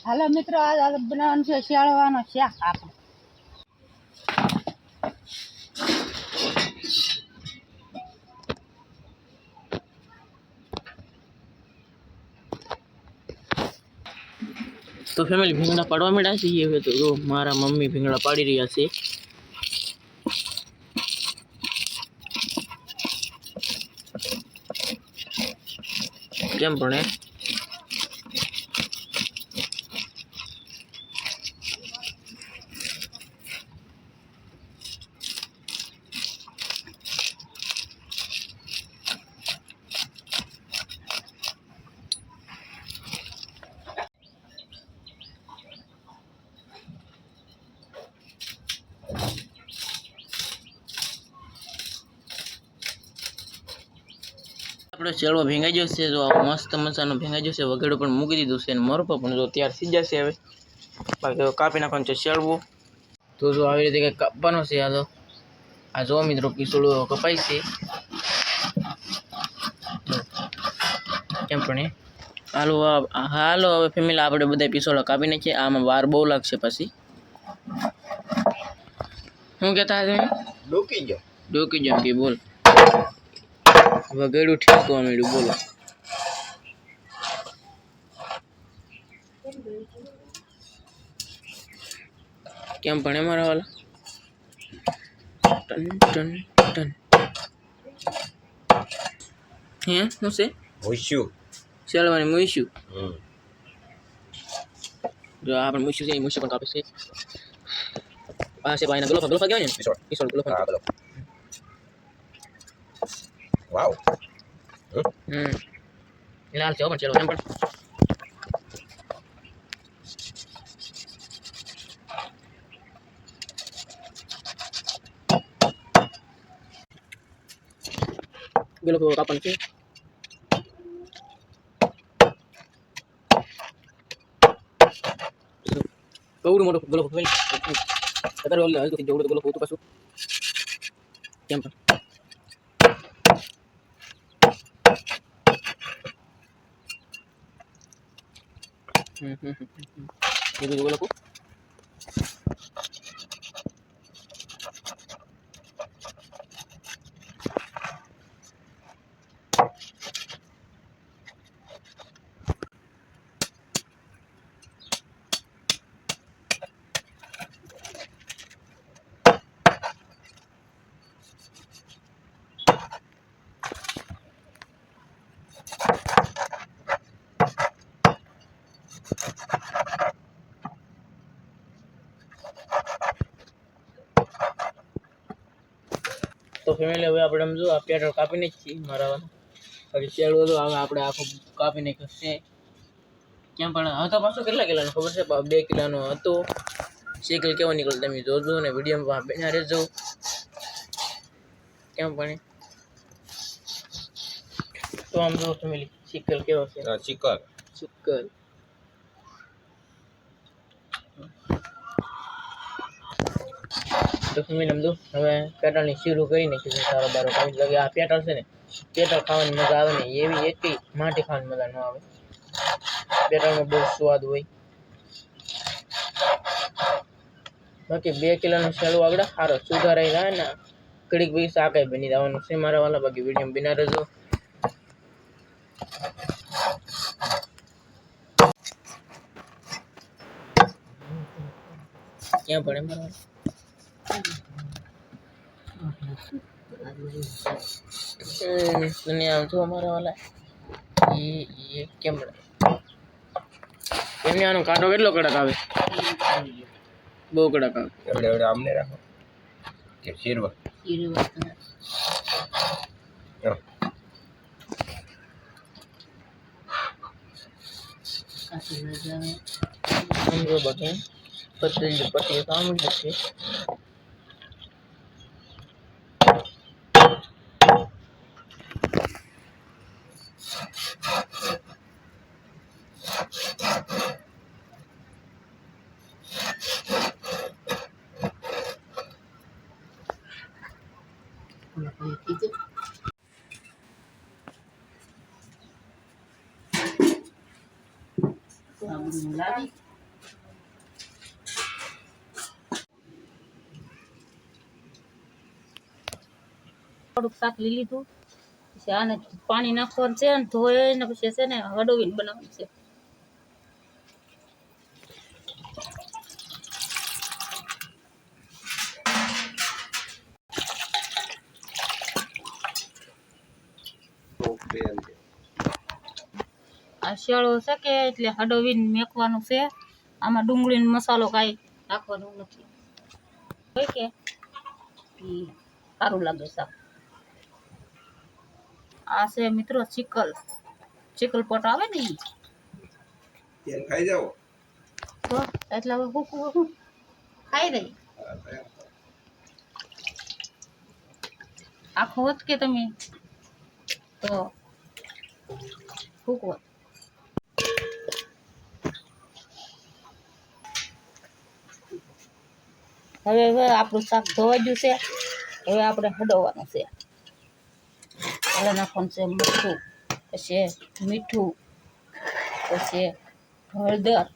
હાલો મિત્રો, આ બનાવવાનું છે શિયાળવાનો શાક. આપણે તો ફેમિલી ભીંગડા પાડવા માંડ્યા છીએ. હવે તો જો મારા મમ્મી ભીંગડા પાડી રહ્યા છે. કેમ પણ આપણે ચેળવો ભીંગાઈ ગયો છે. જો મસ્ત મજાનો ભીંગાઈ ગયો છે. વઘેડું પણ મૂકી દીધું છે અને મરપો પણ જો તૈયાર થઈ જશે. હવે બાકી કાપી નાખવાનું છે ચેળવો. તો જો આવી રીતે કંઈક કાપવાનો છે. આ જો મિત્રો પીસોડો કપાય છે. કેમ પણ હાલો હવે ફેમિલી આપણે બધા પીસોડા કાપી નાખીએ. આમાં વાર બહુ લાગશે. પછી શું કહેતા હતા તમે? ડોકી જાવ કે બોલ. વગેડું ઠીકવા માંડ્યું. બોલો કેમ ભણે મારા વાલા? ટન ટન ટન હે શું છે? મૂછ્યું ચાલવાની મૂછ્યું. જો આપણે મૂછ્યું છે એ મૂછ્યું પણ કાપે છે. આ છે ભાઈના ગલોફા કહેવાય ને? પીસોડ ગલોફા. વાવ. લાલ છે પણ ચલો એમ પણ ગલોફો કાપવાનું છે. કવડું મોટું ગલોફો ફેમિલી. અત્યારે ઓલ હલતું થઈ જવું ગલોફો હતું પાછું. કેમ પણ ये भी लोगों को तो फैमिली હવે આપણે સમજો આ પેટ્રોલ કાપીને જ છીએ મારા પછી શેડો તો હવે આપણે આખો કાપીને છે. કેમ પણ હતો પાછો કેટલા કિલોનો ખબર છે? 2 કિલોનો હતો. સાયકલ કેવો નીકળે તમે જોજો ને વિડીયોમાં બન્યા રહેજો. કેમ પણ તો આમ જો ફેમિલી સાયકલ કેવો છે? ચિકલ તો ફેમિલી સમજો હવે પેટ્રોલની શીરું કરી નાખી સારો બારો કાઢી લાગે. આ પેટ્રોલ છે ને પેટ્રોલ ખાવાની મજા આવે ને એવી એકેય માટી ખાવાની મજા ન આવે. પેટ્રોલમાં બહુ સ્વાદ હોય. બાકી 2 કિલોનો શેડો આગળ સારો સુધારાઈ જાય ને ઘડીક ભાઈ શાકાઈ બની જવાનું છે મારા વાલા. બાકી વિડીયો બિના રહેજો. ક્યાં પડે મારા આમ તો અમારા વાલા એ કેમ એમને આનો કાંટો કેટલો કડક આવે? બહુ કડક આવે. એવડે આમને રાખો કે શીરવા સમજો બધું પછી સાંભળી છે. થોડુંક શાક લઈ લીધું, પછી આને પાણી નાખવાનું છે ને ધોઈને પછી છે ને હડવીને બનાવવાનું છે. આ શિયાળો છે કે એટલે હડવીને મેકવાનું છે. આમાં ડુંગળીનો મસાલો કાંઈ નાખવાનો નથી હોય કે સારું લાગે શાક. આ છે મિત્રો ચીકલ પોટ આવે ને ઈ ખાઈ જાઓ તો એટલે હવે હું ખાઈ રહી આખો હોત કે તમે તો ફૂકવો. હવે આપણું શાક ધોવાઈ ગયું છે. હવે આપણે હડવવાનું છે. હવે નાખવાનું છે મરચું, પછી મીઠું, પછી હળદર,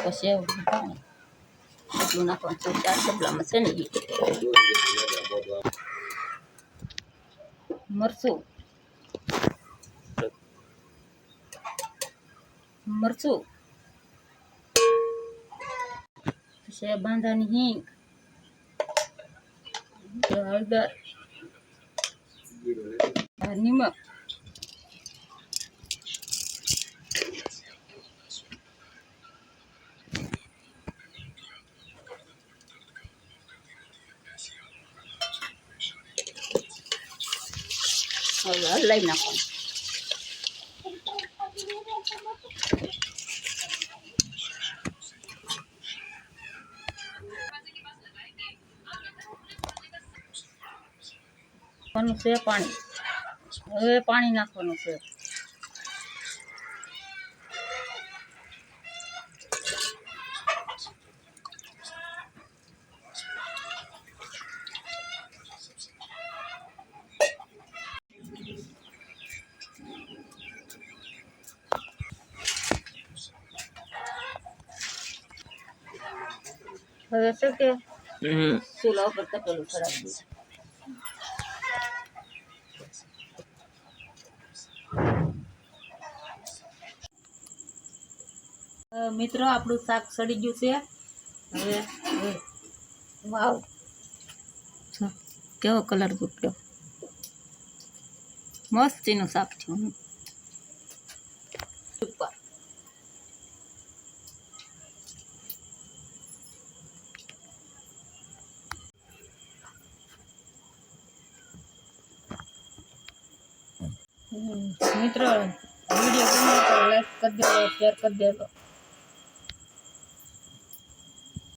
પછી પાણી. એટલું નાખવાનું છે. 4 ડબલામાં છે ને મરચું પછી બાંધાની હિંગ, હળદર, નિમક, હવે હલાવી નાખવાનું. છે પાણી, હવે પાણી નાખવાનું છે. હવે છે કે ચૂલા ઉપર તપેલું ચડાવી દઈશું. મિત્રો આપણું શાક સડી ગયું છે. હવે વાવ કેવો કલર ગુટ્યો, મસ્તીનું શાક થયું. સુપર. મિત્રો વિડીયો ગમે તો લાઈક કરી દેજો, શેર કરી દેજો.